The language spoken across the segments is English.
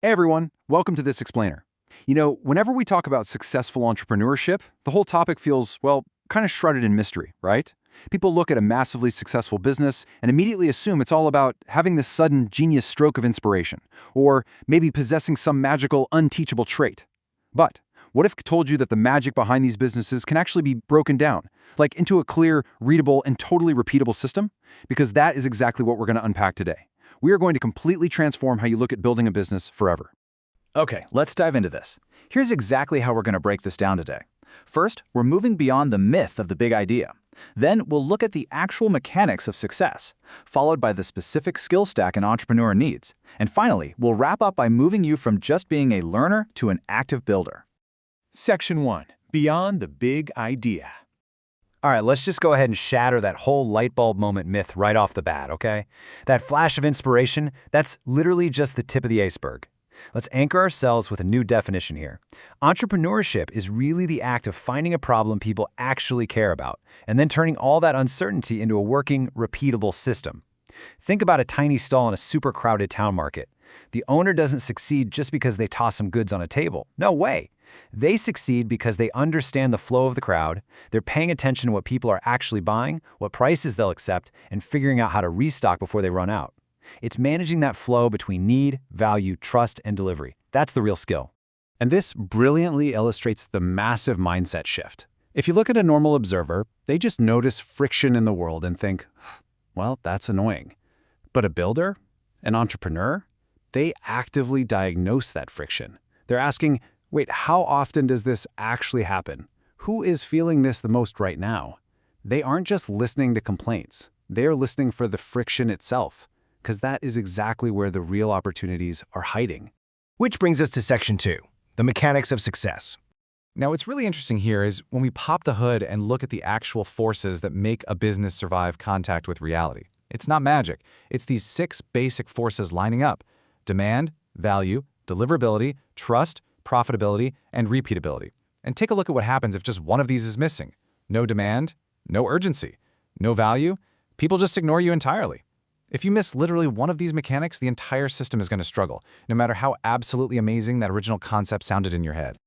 Hey everyone, welcome to this explainer. Whenever we talk about successful entrepreneurship, the whole topic feels, well, kind of shrouded in mystery, right? People look at a massively successful business and immediately assume it's all about having this sudden genius stroke of inspiration, or maybe possessing some magical, unteachable trait. But what if I told you that the magic behind these businesses can actually be broken down, like into a clear, readable, and totally repeatable system? Because that is exactly what we're going to unpack today. We are going to completely transform how you look at building a business forever. Okay, let's dive into this. Here's exactly how we're going to break this down today. First, we're moving beyond the myth of the big idea. Then we'll look at the actual mechanics of success, followed by the specific skill stack an entrepreneur needs. And finally, we'll wrap up by moving you from just being a learner to an active builder. Section 1. Beyond the big idea. All right, let's just go ahead and shatter that whole light bulb moment myth right off the bat, okay? That flash of inspiration, that's literally just the tip of the iceberg. Let's anchor ourselves with a new definition here. Entrepreneurship is really the act of finding a problem people actually care about, and then turning all that uncertainty into a working, repeatable system. Think about a tiny stall in a super crowded town market. The owner doesn't succeed just because they toss some goods on a table. No way. They succeed because they understand the flow of the crowd, they're paying attention to what people are actually buying, what prices they'll accept, and figuring out how to restock before they run out. It's managing that flow between need, value, trust, and delivery. That's the real skill. And this brilliantly illustrates the massive mindset shift. If you look at a normal observer, they just notice friction in the world and think, well, that's annoying. But a builder, an entrepreneur, they actively diagnose that friction. They're asking, wait, how often does this actually happen? Who is feeling this the most right now? They aren't just listening to complaints. They're listening for the friction itself, because that is exactly where the real opportunities are hiding. Which brings us to Section 2, the mechanics of success. Now, what's really interesting here is when we pop the hood and look at the actual forces that make a business survive contact with reality. It's not magic. It's these 6 basic forces lining up: demand, value, deliverability, trust, profitability, and repeatability. And take a look at what happens if just one of these is missing. No demand, no urgency, no value, people just ignore you entirely. If you miss literally one of these mechanics, the entire system is going to struggle, no matter how absolutely amazing that original concept sounded in your head.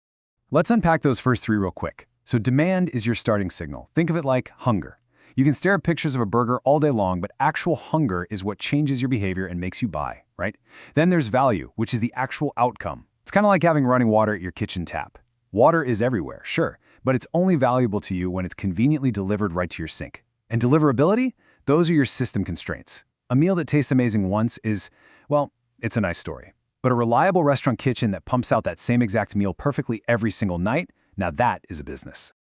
Let's unpack those first 3 real quick. So demand is your starting signal. Think of it like hunger. You can stare at pictures of a burger all day long, but actual hunger is what changes your behavior and makes you buy, right? Then there's value, which is the actual outcome. It's kind of like having running water at your kitchen tap. Water is everywhere, sure, but it's only valuable to you when it's conveniently delivered right to your sink. And deliverability? Those are your system constraints. A meal that tastes amazing once is, well, it's a nice story. But a reliable restaurant kitchen that pumps out that same exact meal perfectly every single night, now that is a business.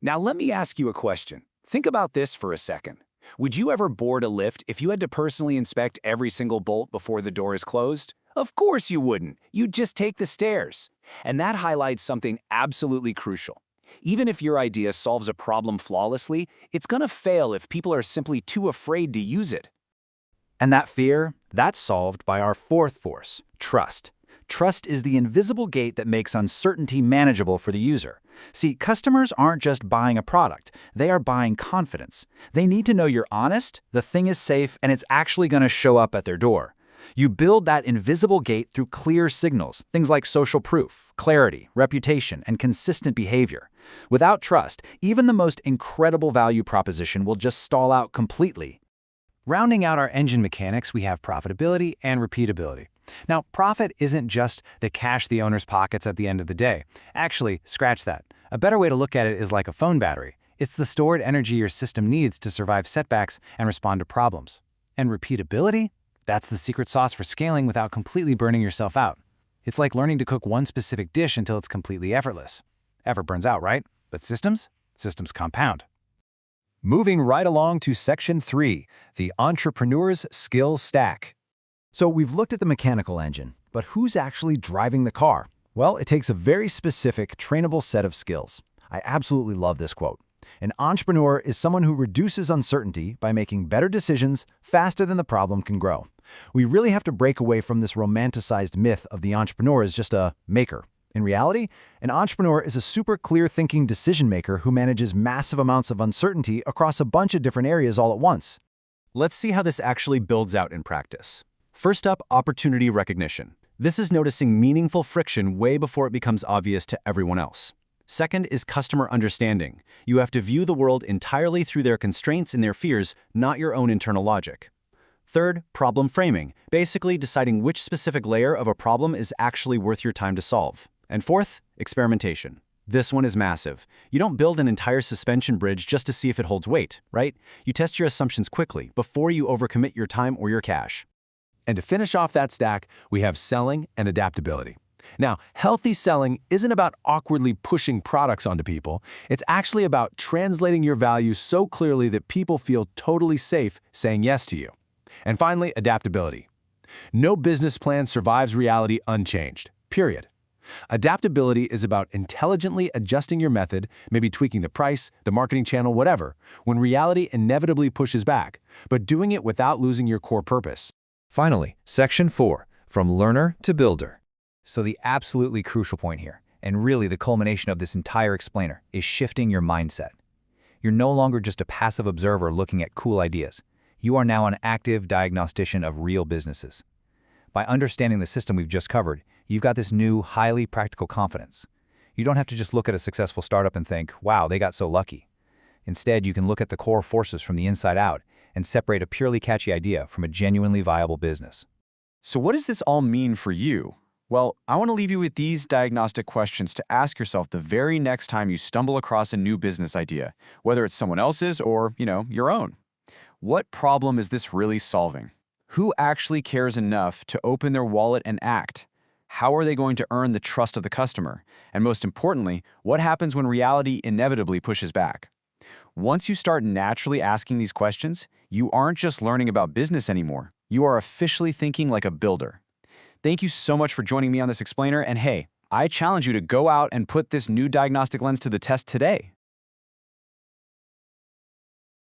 Now let me ask you a question. Think about this for a second. Would you ever board a lift if you had to personally inspect every single bolt before the door is closed? Of course you wouldn't. You'd just take the stairs. And that highlights something absolutely crucial. Even if your idea solves a problem flawlessly, it's going to fail if people are simply too afraid to use it. And that fear, that's solved by our 4th force, trust. Trust is the invisible gate that makes uncertainty manageable for the user. See, customers aren't just buying a product, they are buying confidence. They need to know you're honest, the thing is safe, and it's actually going to show up at their door. You build that invisible gate through clear signals, things like social proof, clarity, reputation, and consistent behavior. Without trust, even the most incredible value proposition will just stall out completely. Rounding out our engine mechanics, we have profitability and repeatability. Now, profit isn't just the cash the owner's pockets at the end of the day. Actually, scratch that. A better way to look at it is like a phone battery. It's the stored energy your system needs to survive setbacks and respond to problems. And repeatability? That's the secret sauce for scaling without completely burning yourself out. It's like learning to cook one specific dish until it's completely effortless. Effort burns out, right? But systems compound. Moving right along to Section 3, the entrepreneur's skill stack. So we've looked at the mechanical engine, but who's actually driving the car? Well, it takes a very specific, trainable set of skills. I absolutely love this quote. An entrepreneur is someone who reduces uncertainty by making better decisions faster than the problem can grow. We really have to break away from this romanticized myth of the entrepreneur as just a maker. In reality, an entrepreneur is a super clear-thinking decision-maker who manages massive amounts of uncertainty across a bunch of different areas all at once. Let's see how this actually builds out in practice. First up, opportunity recognition. This is noticing meaningful friction way before it becomes obvious to everyone else. Second is customer understanding. You have to view the world entirely through their constraints and their fears, not your own internal logic. Third, problem framing, basically deciding which specific layer of a problem is actually worth your time to solve. And fourth, experimentation. This one is massive. You don't build an entire suspension bridge just to see if it holds weight, right? You test your assumptions quickly before you overcommit your time or your cash. And to finish off that stack, we have selling and adaptability. Now, healthy selling isn't about awkwardly pushing products onto people. It's actually about translating your value so clearly that people feel totally safe saying yes to you. And finally, adaptability. No business plan survives reality unchanged, period. Adaptability is about intelligently adjusting your method, maybe tweaking the price, the marketing channel, whatever, when reality inevitably pushes back, but doing it without losing your core purpose. Finally, Section 4, From Learner to Builder. So the absolutely crucial point here, and really the culmination of this entire explainer, is shifting your mindset. You're no longer just a passive observer looking at cool ideas. You are now an active diagnostician of real businesses. By understanding the system we've just covered, you've got this new, highly practical confidence. You don't have to just look at a successful startup and think, wow, they got so lucky. Instead, you can look at the core forces from the inside out and separate a purely catchy idea from a genuinely viable business. So what does this all mean for you? Well, I want to leave you with these diagnostic questions to ask yourself the very next time you stumble across a new business idea, whether it's someone else's or, your own. What problem is this really solving? Who actually cares enough to open their wallet and act? How are they going to earn the trust of the customer? And most importantly, what happens when reality inevitably pushes back? Once you start naturally asking these questions, you aren't just learning about business anymore. You are officially thinking like a builder. Thank you so much for joining me on this explainer, and hey, I challenge you to go out and put this new diagnostic lens to the test today.